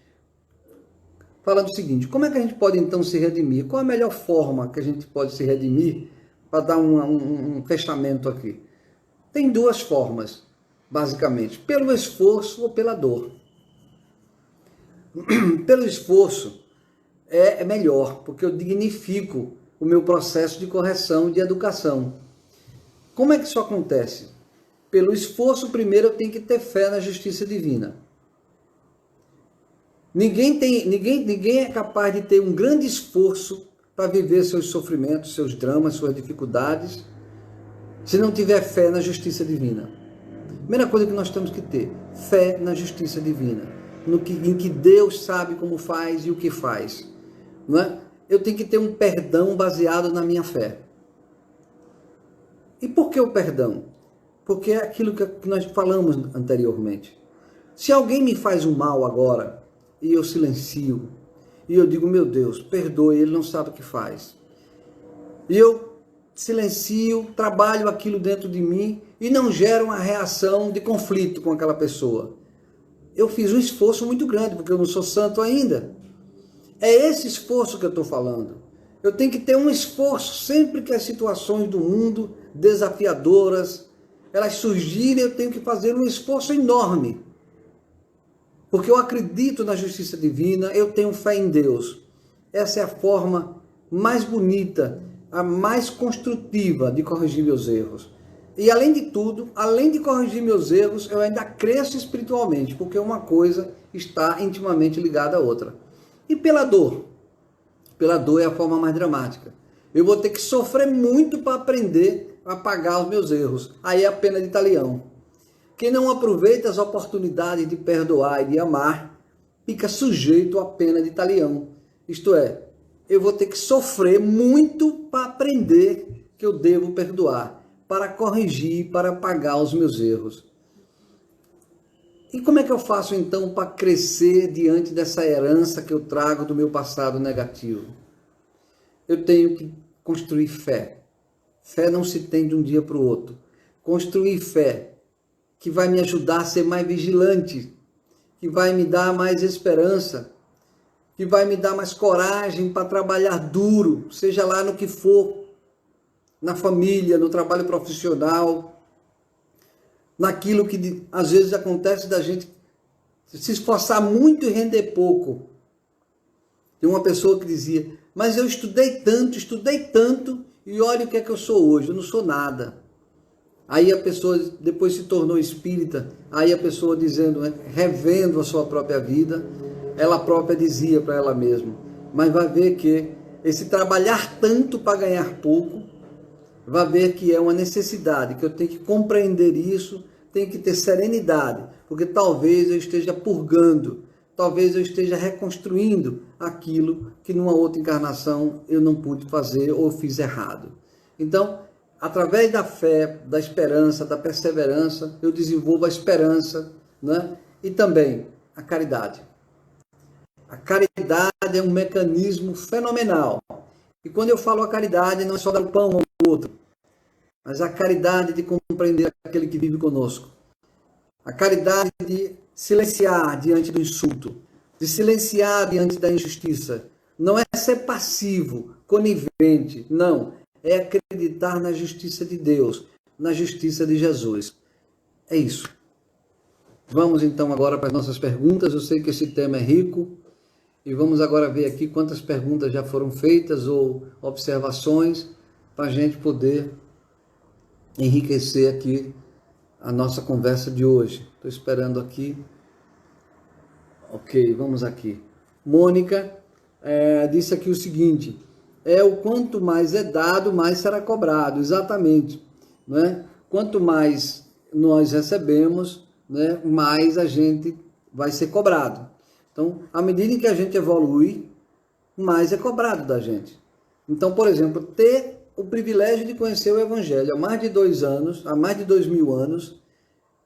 falando o seguinte, como é que a gente pode então se redimir? Qual a melhor forma que a gente pode se redimir para dar um fechamento aqui? Tem duas formas, basicamente, pelo esforço ou pela dor. Pelo esforço é melhor, porque eu dignifico o meu processo de correção e de educação. Como é que isso acontece? Pelo esforço, primeiro eu tenho que ter fé na justiça divina. Ninguém é capaz de ter um grande esforço para viver seus sofrimentos, seus dramas, suas dificuldades, se não tiver fé na justiça divina. Primeira coisa que nós temos que ter, fé na justiça divina, em que Deus sabe como faz e o que faz. Não é? Eu tenho que ter um perdão baseado na minha fé. E por que o perdão? Porque é aquilo que nós falamos anteriormente. Se alguém me faz um mal agora, e eu silencio, e eu digo, meu Deus, perdoe, ele não sabe o que faz. E eu silencio, trabalho aquilo dentro de mim, e não gero uma reação de conflito com aquela pessoa. Eu fiz um esforço muito grande, porque eu não sou santo ainda. É esse esforço que eu estou falando. Eu tenho que ter um esforço sempre que as situações do mundo desafiadoras, elas surgirem, eu tenho que fazer um esforço enorme. Porque eu acredito na justiça divina, eu tenho fé em Deus. Essa é a forma mais bonita, a mais construtiva de corrigir meus erros. E além de tudo, além de corrigir meus erros, eu ainda cresço espiritualmente, porque uma coisa está intimamente ligada à outra. E pela dor? Pela dor é a forma mais dramática. Eu vou ter que sofrer muito para aprender a pagar os meus erros. Aí é a pena de talião. Quem não aproveita as oportunidades de perdoar e de amar, fica sujeito à pena de talião. Isto é, eu vou ter que sofrer muito para aprender que eu devo perdoar, para corrigir, para pagar os meus erros. E como é que eu faço então para crescer diante dessa herança que eu trago do meu passado negativo? Eu tenho que construir fé. Fé não se tem de um dia para o outro. Construir fé que vai me ajudar a ser mais vigilante, que vai me dar mais esperança, que vai me dar mais coragem para trabalhar duro, seja lá no que for, na família, no trabalho profissional, naquilo que às vezes acontece da gente se esforçar muito e render pouco. Tem uma pessoa que dizia, mas eu estudei tanto, e olha o que é que eu sou hoje, eu não sou nada. Aí a pessoa depois se tornou espírita, aí a pessoa dizendo, revendo a sua própria vida, ela própria dizia para ela mesma, mas vai ver que esse trabalhar tanto para ganhar pouco, vai ver que é uma necessidade, que eu tenho que compreender isso, tenho que ter serenidade, porque talvez eu esteja purgando, talvez eu esteja reconstruindo aquilo que numa outra encarnação eu não pude fazer ou fiz errado. Então, através da fé, da esperança, da perseverança, eu desenvolvo a esperança, né? E também a caridade. A caridade é um mecanismo fenomenal. E quando eu falo a caridade, não é só dar o pão ao outro, mas a caridade de compreender aquele que vive conosco. A caridade de silenciar diante do insulto, de silenciar diante da injustiça. Não é ser passivo, conivente, não. É acreditar na justiça de Deus, na justiça de Jesus. É isso. Vamos então agora para as nossas perguntas. Eu sei que esse tema é rico. E vamos agora ver aqui quantas perguntas já foram feitas ou observações para a gente poder enriquecer aqui a nossa conversa de hoje. Estou esperando aqui. Ok, vamos aqui. Mônica disse aqui o seguinte, o quanto mais é dado, mais será cobrado. Exatamente. Né? Quanto mais nós recebemos, né, mais a gente vai ser cobrado. Então, à medida em que a gente evolui, mais é cobrado da gente. Então, por exemplo, ter o privilégio de conhecer o Evangelho há mais de 2 anos, há mais de 2000 anos,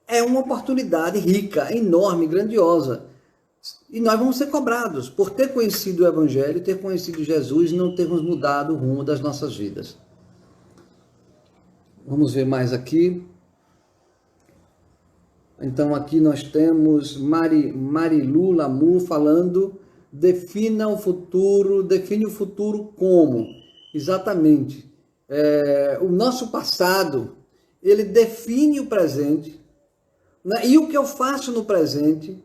é uma oportunidade rica, enorme, grandiosa. E nós vamos ser cobrados por ter conhecido o Evangelho, ter conhecido Jesus e não termos mudado o rumo das nossas vidas. Vamos ver mais aqui. Então aqui nós temos Marilu Lamu falando, define o futuro como? Exatamente. O nosso passado, ele define o presente, né? E o que eu faço no presente,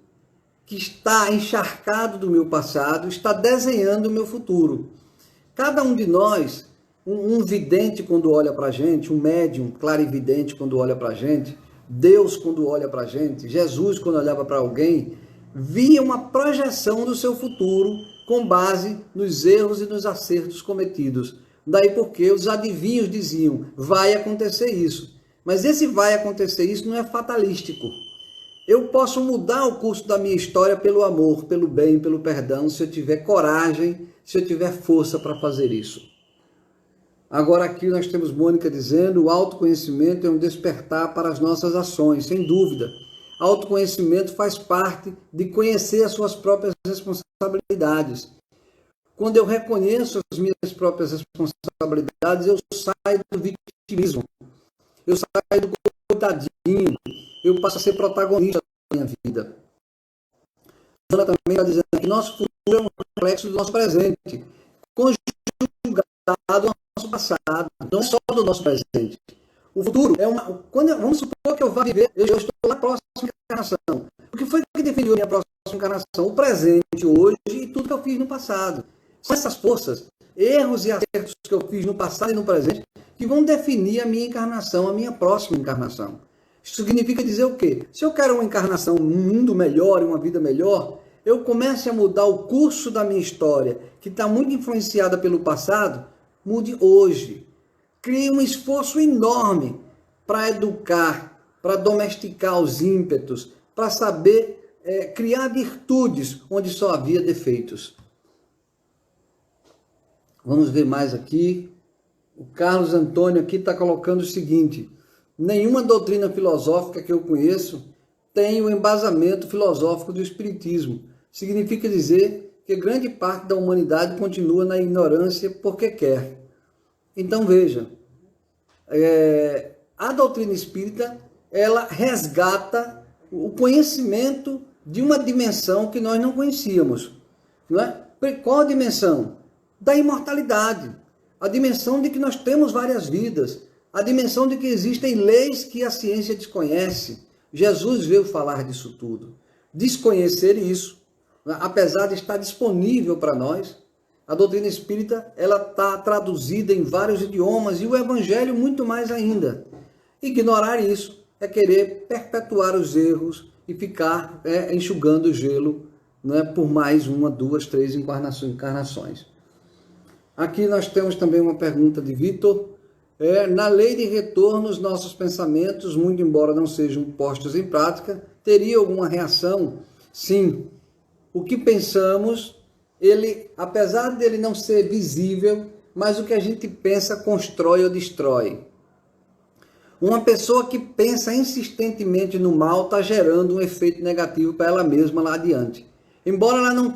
que está encharcado do meu passado, está desenhando o meu futuro. Cada um de nós, um vidente quando olha para a gente, um médium clarividente quando olha para a gente, Deus quando olha para a gente, Jesus quando olhava para alguém, via uma projeção do seu futuro com base nos erros e nos acertos cometidos. Daí porque os adivinhos diziam, vai acontecer isso. Mas esse vai acontecer isso não é fatalístico. Eu posso mudar o curso da minha história pelo amor, pelo bem, pelo perdão, se eu tiver coragem, se eu tiver força para fazer isso. Agora aqui nós temos Mônica dizendo, o autoconhecimento é um despertar para as nossas ações, sem dúvida. Autoconhecimento faz parte de conhecer as suas próprias responsabilidades. Quando eu reconheço as minhas próprias responsabilidades, eu saio do vitimismo, eu saio do coitadinho, eu passo a ser protagonista da minha vida. A Ana também está dizendo que nosso futuro é um reflexo do nosso presente, conjugado ao nosso passado, não é só do nosso presente. O futuro é vamos supor que eu vá viver, eu estou na próxima encarnação. O que foi que definiu a minha próxima encarnação? O presente hoje e tudo que eu fiz no passado. São essas forças, erros e acertos que eu fiz no passado e no presente, que vão definir a minha encarnação, a minha próxima encarnação. Isso significa dizer o quê? Se eu quero uma encarnação, um mundo melhor e uma vida melhor, eu começo a mudar o curso da minha história, que está muito influenciada pelo passado, mude hoje. Crie um esforço enorme para educar, para domesticar os ímpetos, para saber criar virtudes onde só havia defeitos. Vamos ver mais aqui. O Carlos Antônio aqui está colocando o seguinte: nenhuma doutrina filosófica que eu conheço tem o embasamento filosófico do Espiritismo. Significa dizer que grande parte da humanidade continua na ignorância porque quer. Então veja, a doutrina espírita, ela resgata o conhecimento de uma dimensão que nós não conhecíamos. Não é? Qual a dimensão? Da imortalidade. A dimensão de que nós temos várias vidas. A dimensão de que existem leis que a ciência desconhece. Jesus veio falar disso tudo. Desconhecer isso, apesar de estar disponível para nós, a doutrina espírita, ela está traduzida em vários idiomas e o evangelho muito mais ainda. Ignorar isso é querer perpetuar os erros e ficar enxugando o gelo, né, por mais uma, duas, três encarnações. Aqui nós temos também uma pergunta de Vitor. Na lei de retorno, os nossos pensamentos, muito embora não sejam postos em prática, teria alguma reação? Sim. O que pensamos, ele, apesar dele não ser visível, mas o que a gente pensa constrói ou destrói. Uma pessoa que pensa insistentemente no mal está gerando um efeito negativo para ela mesma lá adiante. Embora ela não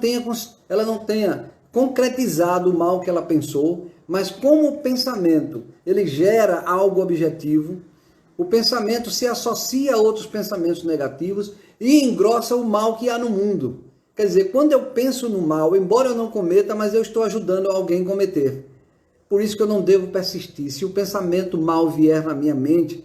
tenha concretizado o mal que ela pensou, mas como o pensamento ele gera algo objetivo, o pensamento se associa a outros pensamentos negativos e engrossa o mal que há no mundo. Quer dizer, quando eu penso no mal, embora eu não cometa, mas eu estou ajudando alguém a cometer. Por isso que eu não devo persistir. Se o pensamento mal vier na minha mente,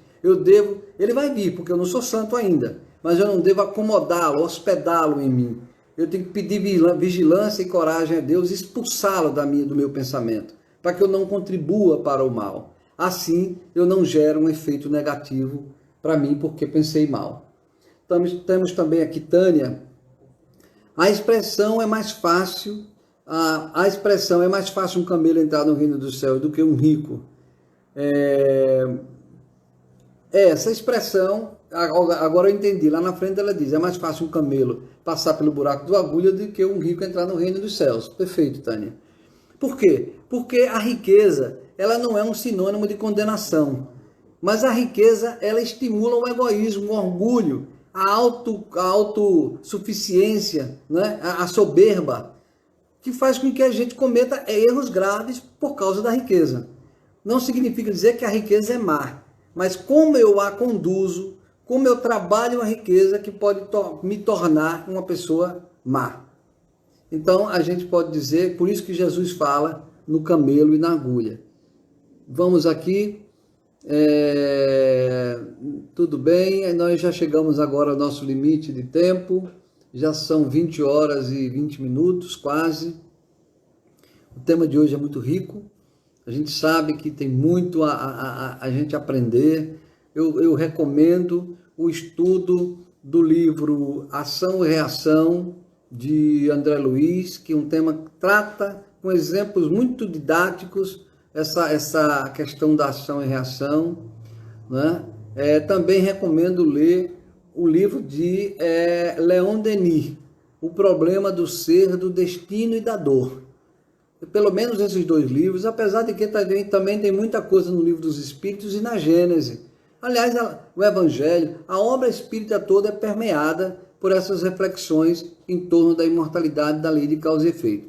ele vai vir, porque eu não sou santo ainda, mas eu não devo acomodá-lo, hospedá-lo em mim. Eu tenho que pedir vigilância e coragem a Deus, expulsá-lo do meu pensamento, para que eu não contribua para o mal. Assim, eu não gero um efeito negativo para mim, porque pensei mal. Temos também aqui Tânia. A expressão é mais fácil um camelo entrar no reino dos céus do que um rico. Essa expressão, agora eu entendi, lá na frente ela diz, é mais fácil um camelo passar pelo buraco do agulha do que um rico entrar no reino dos céus. Perfeito, Tânia. Por quê? Porque a riqueza, ela não é um sinônimo de condenação, mas a riqueza, ela estimula o egoísmo, o orgulho, a autossuficiência, né? A soberba, que faz com que a gente cometa erros graves por causa da riqueza. Não significa dizer que a riqueza é má, mas como eu a conduzo, como eu trabalho a riqueza que pode me tornar uma pessoa má. Então a gente pode dizer, por isso que Jesus fala no camelo e na agulha. Vamos aqui, tudo bem, nós já chegamos agora ao nosso limite de tempo, já são 20 horas e 20 minutos quase. O tema de hoje é muito rico, a gente sabe que tem muito a gente aprender. Eu recomendo o estudo do livro Ação e Reação, de André Luiz, que é um tema que trata com exemplos muito didáticos essa questão da ação e reação, né? Também recomendo ler o livro de Leon Denis, O Problema do Ser, do Destino e da Dor. Pelo menos esses dois livros, apesar de que também tem muita coisa no Livro dos Espíritos e na Gênese. Aliás, o Evangelho, a obra espírita toda é permeada por essas reflexões em torno da imortalidade, da lei de causa e efeito.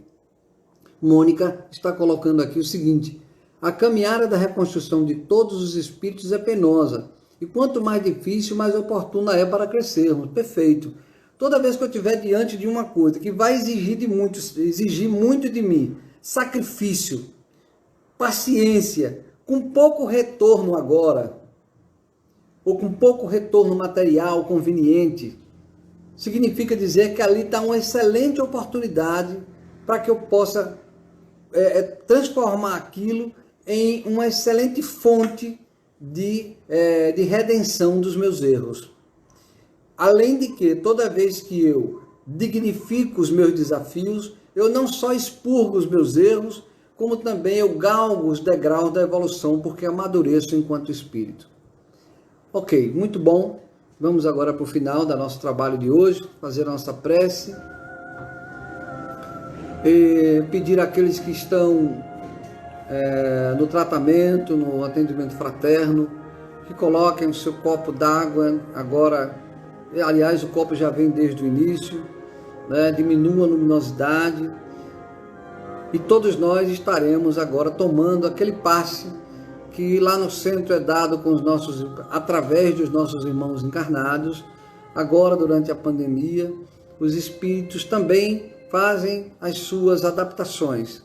Mônica está colocando aqui o seguinte: a caminhada da reconstrução de todos os espíritos é penosa, e quanto mais difícil, mais oportuna é para crescermos. Perfeito. Toda vez que eu estiver diante de uma coisa que vai exigir muito de mim, sacrifício, paciência, com pouco retorno agora, ou com pouco retorno material conveniente, significa dizer que ali está uma excelente oportunidade para que eu possa transformar aquilo em uma excelente fonte de redenção dos meus erros. Além de que, toda vez que eu dignifico os meus desafios, eu não só expurgo os meus erros, como também eu galgo os degraus da evolução, porque amadureço enquanto espírito. Ok, muito bom. Vamos agora para o final do nosso trabalho de hoje, fazer a nossa prece. E pedir àqueles que estão no tratamento, no atendimento fraterno, que coloquem o seu copo d'água agora. Aliás, o copo já vem desde o início, né? Diminua a luminosidade e todos nós estaremos agora tomando aquele passe que lá no centro é dado com através dos nossos irmãos encarnados. Agora, durante a pandemia, os espíritos também fazem as suas adaptações.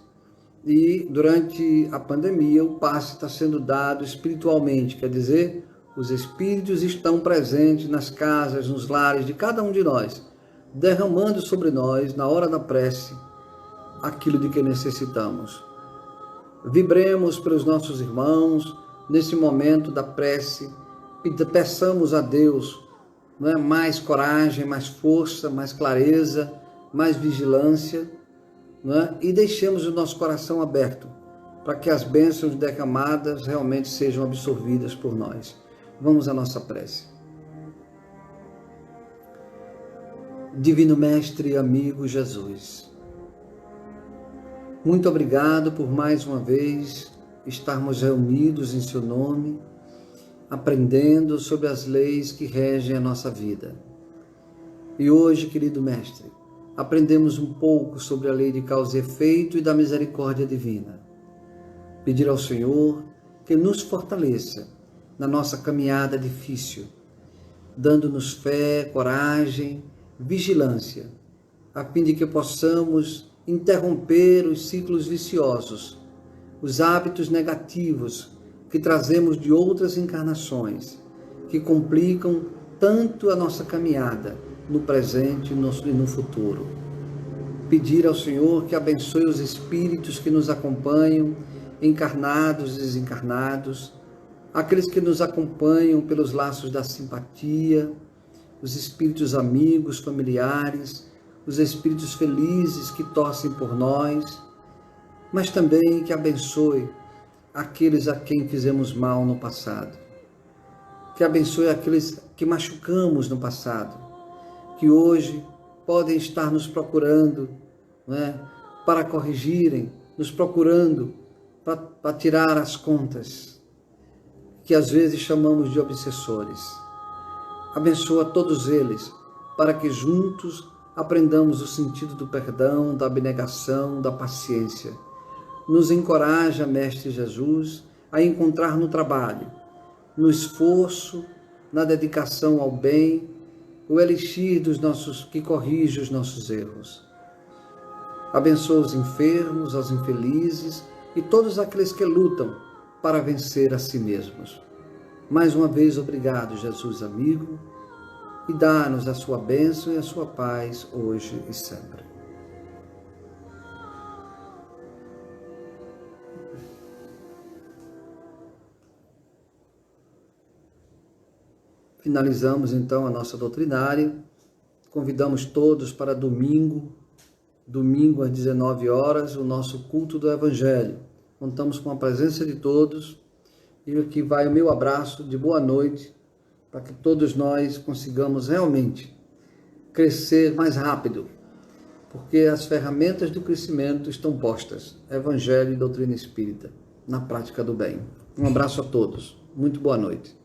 E durante a pandemia, o passe está sendo dado espiritualmente, quer dizer, os espíritos estão presentes nas casas, nos lares de cada um de nós, derramando sobre nós, na hora da prece, aquilo de que necessitamos. Vibremos pelos nossos irmãos, nesse momento da prece, peçamos a Deus, né, mais coragem, mais força, mais clareza, mais vigilância, né, e deixemos o nosso coração aberto para que as bênçãos derramadas realmente sejam absorvidas por nós. Vamos à nossa prece. Divino Mestre e amigo Jesus, muito obrigado por mais uma vez estarmos reunidos em seu nome, aprendendo sobre as leis que regem a nossa vida. E hoje, querido Mestre, aprendemos um pouco sobre a lei de causa e efeito e da misericórdia divina. Pedir ao Senhor que nos fortaleça na nossa caminhada difícil, dando-nos fé, coragem, vigilância, a fim de que possamos interromper os ciclos viciosos, os hábitos negativos que trazemos de outras encarnações, que complicam tanto a nossa caminhada no presente e no futuro. Pedir ao Senhor que abençoe os espíritos que nos acompanham, encarnados e desencarnados, aqueles que nos acompanham pelos laços da simpatia, os espíritos amigos, familiares, os espíritos felizes que torcem por nós, mas também que abençoe aqueles a quem fizemos mal no passado, que abençoe aqueles que machucamos no passado, que hoje podem estar nos procurando, né, para corrigirem, nos procurando para tirar as contas, que às vezes chamamos de obsessores. Abençoa todos eles, para que juntos aprendamos o sentido do perdão, da abnegação, da paciência. Nos encoraja, Mestre Jesus, a encontrar no trabalho, no esforço, na dedicação ao bem, o elixir que corrige os nossos erros. Abençoa os enfermos, os infelizes e todos aqueles que lutam para vencer a si mesmos. Mais uma vez, obrigado, Jesus amigo, e dá-nos a sua bênção e a sua paz hoje e sempre. Finalizamos então a nossa doutrinária. Convidamos todos para domingo às 19 horas, o nosso culto do Evangelho. Contamos com a presença de todos e aqui vai o meu abraço de boa noite para que todos nós consigamos realmente crescer mais rápido, porque as ferramentas do crescimento estão postas, Evangelho e doutrina espírita, na prática do bem. Um abraço a todos, muito boa noite.